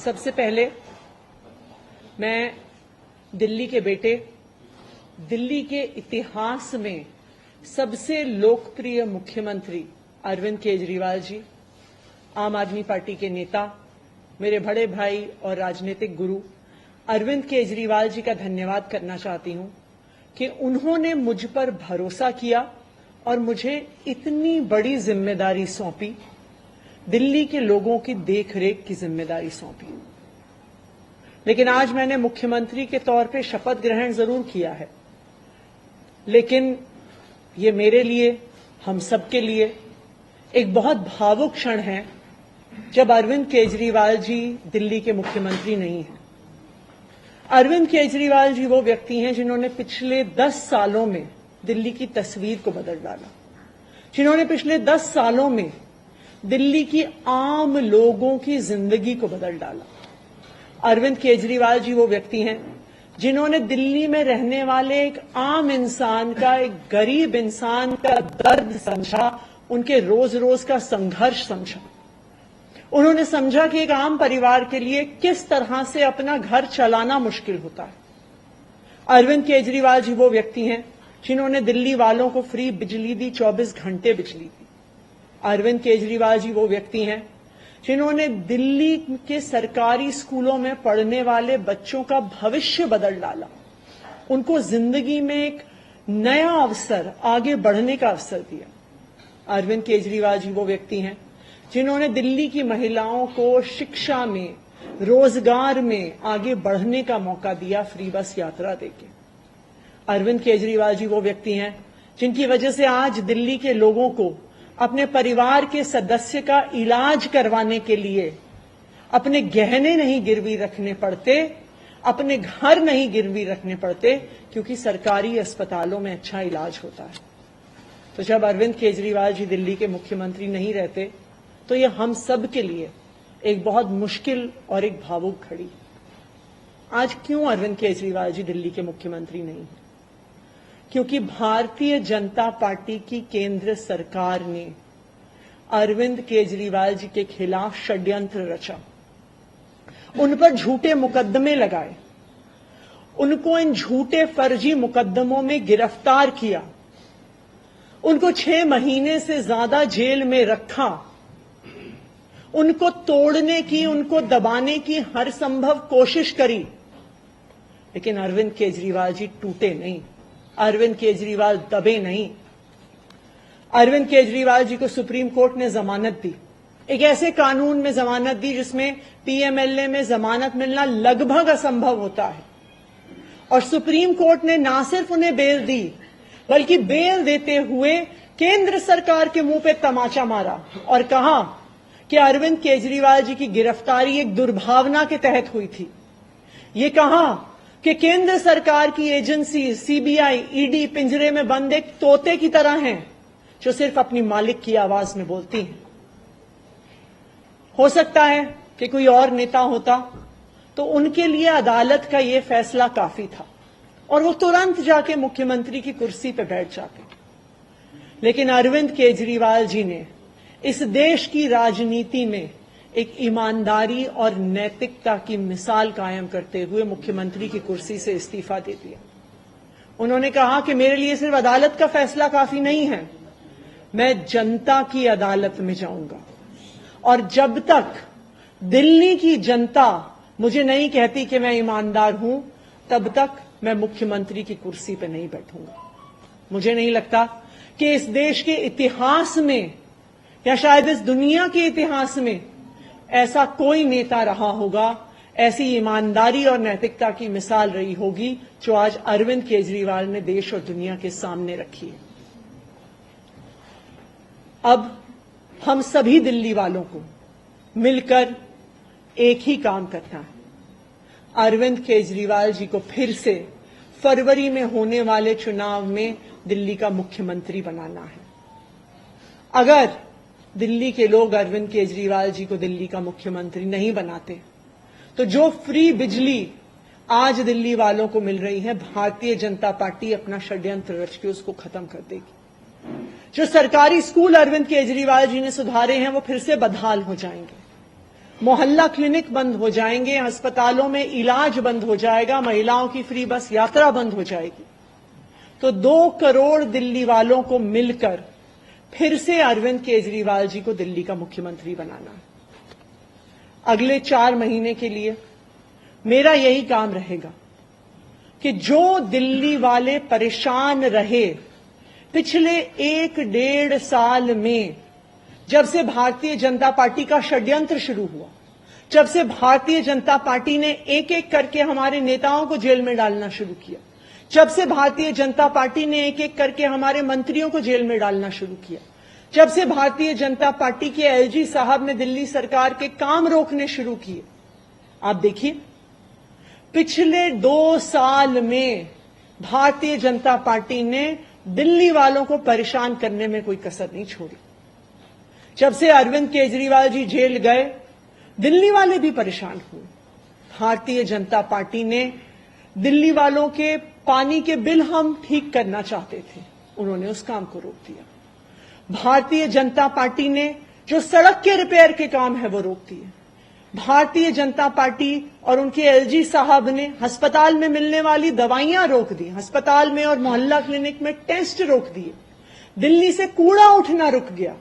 सबसे पहले मैं दिल्ली के बेटे, दिल्ली के इतिहास में सबसे लोकप्रिय मुख्यमंत्री अरविंद केजरीवाल जी, आम आदमी पार्टी के नेता, मेरे बड़े भाई और राजनीतिक गुरु अरविंद केजरीवाल जी का धन्यवाद करना चाहती हूं कि उन्होंने मुझ पर भरोसा किया और मुझे इतनी बड़ी जिम्मेदारी सौंपी, दिल्ली के लोगों की देखरेख की जिम्मेदारी सौंपी। लेकिन आज मैंने मुख्यमंत्री के तौर पे शपथ ग्रहण जरूर किया है, लेकिन ये मेरे लिए, हम सबके लिए एक बहुत भावुक क्षण है जब अरविंद केजरीवाल जी दिल्ली के मुख्यमंत्री नहीं हैं। अरविंद केजरीवाल जी वो व्यक्ति हैं जिन्होंने पिछले 10 सालों में दिल्ली की तस्वीर को बदल डाला, जिन्होंने पिछले 10 सालों में दिल्ली की आम लोगों की जिंदगी को बदल डाला। अरविंद केजरीवाल जी वो व्यक्ति हैं जिन्होंने दिल्ली में रहने वाले एक आम इंसान का, एक गरीब इंसान का दर्द समझा, उनके रोज रोज का संघर्ष समझा। उन्होंने समझा कि एक आम परिवार के लिए किस तरह से अपना घर चलाना मुश्किल होता है। अरविंद केजरीवाल जी वो व्यक्ति हैं जिन्होंने दिल्ली वालों को फ्री बिजली दी, 24 घंटे बिजली दी। अरविंद केजरीवाल जी वो व्यक्ति हैं जिन्होंने दिल्ली के सरकारी स्कूलों में पढ़ने वाले बच्चों का भविष्य बदल डाला, उनको जिंदगी में एक नया अवसर, आगे बढ़ने का अवसर दिया। अरविंद केजरीवाल जी वो व्यक्ति हैं जिन्होंने दिल्ली की महिलाओं को शिक्षा में, रोजगार में आगे बढ़ने का मौका दिया, फ्री बस यात्रा देके। अरविंद केजरीवाल जी वो व्यक्ति हैं जिनकी वजह से आज दिल्ली के लोगों को अपने परिवार के सदस्य का इलाज करवाने के लिए अपने गहने नहीं गिरवी रखने पड़ते, अपने घर नहीं गिरवी रखने पड़ते, क्योंकि सरकारी अस्पतालों में अच्छा इलाज होता है। तो जब अरविंद केजरीवाल जी दिल्ली के मुख्यमंत्री नहीं रहते तो यह हम सब के लिए एक बहुत मुश्किल और एक भावुक घड़ी। आज क्यों अरविंद केजरीवाल जी दिल्ली के मुख्यमंत्री नहीं हैं? क्योंकि भारतीय जनता पार्टी की केंद्र सरकार ने अरविंद केजरीवाल जी के खिलाफ षड्यंत्र रचा, उन पर झूठे मुकदमे लगाए, उनको इन झूठे फर्जी मुकदमों में गिरफ्तार किया, उनको 6 महीने से ज्यादा जेल में रखा, उनको तोड़ने की, उनको दबाने की हर संभव कोशिश करी। लेकिन अरविंद केजरीवाल जी टूटे नहीं, अरविंद केजरीवाल दबे नहीं। अरविंद केजरीवाल जी को सुप्रीम कोर्ट ने जमानत दी, एक ऐसे कानून में जमानत दी जिसमें पीएमएलए में जमानत मिलना लगभग असंभव होता है। और सुप्रीम कोर्ट ने ना सिर्फ उन्हें बेल दी, बल्कि बेल देते हुए केंद्र सरकार के मुंह पे तमाचा मारा और कहा कि अरविंद केजरीवाल जी की गिरफ्तारी एक दुर्भावना के तहत हुई थी। ये कहा कि केंद्र सरकार की एजेंसी सीबीआई, ईडी पिंजरे में बंद एक तोते की तरह हैं जो सिर्फ अपनी मालिक की आवाज में बोलती हैं। हो सकता है कि कोई और नेता होता तो उनके लिए अदालत का यह फैसला काफी था और वो तुरंत जाके मुख्यमंत्री की कुर्सी पर बैठ जाते। लेकिन अरविंद केजरीवाल जी ने इस देश की राजनीति में एक ईमानदारी और नैतिकता की मिसाल कायम करते हुए मुख्यमंत्री की कुर्सी से इस्तीफा दे दिया। उन्होंने कहा कि मेरे लिए सिर्फ अदालत का फैसला काफी नहीं है, मैं जनता की अदालत में जाऊंगा और जब तक दिल्ली की जनता मुझे नहीं कहती कि मैं ईमानदार हूं, तब तक मैं मुख्यमंत्री की कुर्सी पर नहीं बैठूंगा। मुझे नहीं लगता कि इस देश के इतिहास में या शायद इस दुनिया के इतिहास में ऐसा कोई नेता रहा होगा, ऐसी ईमानदारी और नैतिकता की मिसाल रही होगी जो आज अरविंद केजरीवाल ने देश और दुनिया के सामने रखी है। अब हम सभी दिल्ली वालों को मिलकर एक ही काम करना है, अरविंद केजरीवाल जी को फिर से फरवरी में होने वाले चुनाव में दिल्ली का मुख्यमंत्री बनाना है। अगर दिल्ली के लोग अरविंद केजरीवाल जी को दिल्ली का मुख्यमंत्री नहीं बनाते तो जो फ्री बिजली आज दिल्ली वालों को मिल रही है, भारतीय जनता पार्टी अपना षड्यंत्र रच के उसको खत्म कर देगी। जो सरकारी स्कूल अरविंद केजरीवाल जी ने सुधारे हैं वो फिर से बदहाल हो जाएंगे। मोहल्ला क्लिनिक बंद हो जाएंगे, अस्पतालों में इलाज बंद हो जाएगा, महिलाओं की फ्री बस यात्रा बंद हो जाएगी, तो 2 करोड़ दिल्ली वालों को मिलकर फिर से अरविंद केजरीवाल जी को दिल्ली का मुख्यमंत्री बनाना। अगले 4 महीने के लिए मेरा यही काम रहेगा कि जो दिल्ली वाले परेशान रहे पिछले 1-1.5 साल में, जब से भारतीय जनता पार्टी का षड्यंत्र शुरू हुआ, जब से भारतीय जनता पार्टी ने एक एक करके हमारे नेताओं को जेल में डालना शुरू किया, जब से भारतीय जनता पार्टी ने एक एक करके हमारे मंत्रियों को जेल में डालना शुरू किया, जब से भारतीय जनता पार्टी के एलजी साहब ने दिल्ली सरकार के काम रोकने शुरू किए, आप देखिए पिछले 2 साल में भारतीय जनता पार्टी ने दिल्ली वालों को परेशान करने में कोई कसर नहीं छोड़ी। जब से अरविंद केजरीवाल जी जेल गए, दिल्ली वाले भी परेशान हुए। भारतीय जनता पार्टी ने दिल्ली वालों के पानी के बिल हम ठीक करना चाहते थे, उन्होंने उस काम को रोक दिया। भारतीय जनता पार्टी ने जो सड़क के रिपेयर के काम है वो रोक दिए। भारतीय जनता पार्टी और उनके एलजी साहब ने अस्पताल में मिलने वाली दवाइयां रोक दी, अस्पताल में और मोहल्ला क्लिनिक में टेस्ट रोक दिए, दिल्ली से कूड़ा उठना रुक गया।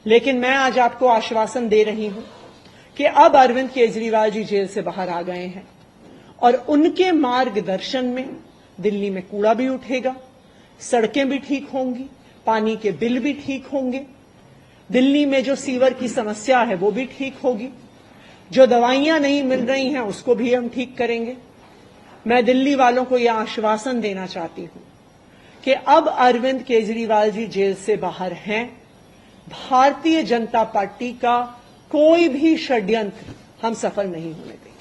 लेकिन मैं आज आपको आश्वासन दे रही हूं कि अब अरविंद केजरीवाल जी जेल से बाहर आ गए हैं और उनके मार्गदर्शन में दिल्ली में कूड़ा भी उठेगा, सड़कें भी ठीक होंगी, पानी के बिल भी ठीक होंगे, दिल्ली में जो सीवर की समस्या है वो भी ठीक होगी, जो दवाइयां नहीं मिल रही हैं उसको भी हम ठीक करेंगे। मैं दिल्ली वालों को यह आश्वासन देना चाहती हूं कि अब अरविंद केजरीवाल जी जेल से बाहर हैं, भारतीय जनता पार्टी का कोई भी षड्यंत्र हम सफल नहीं होने देंगे।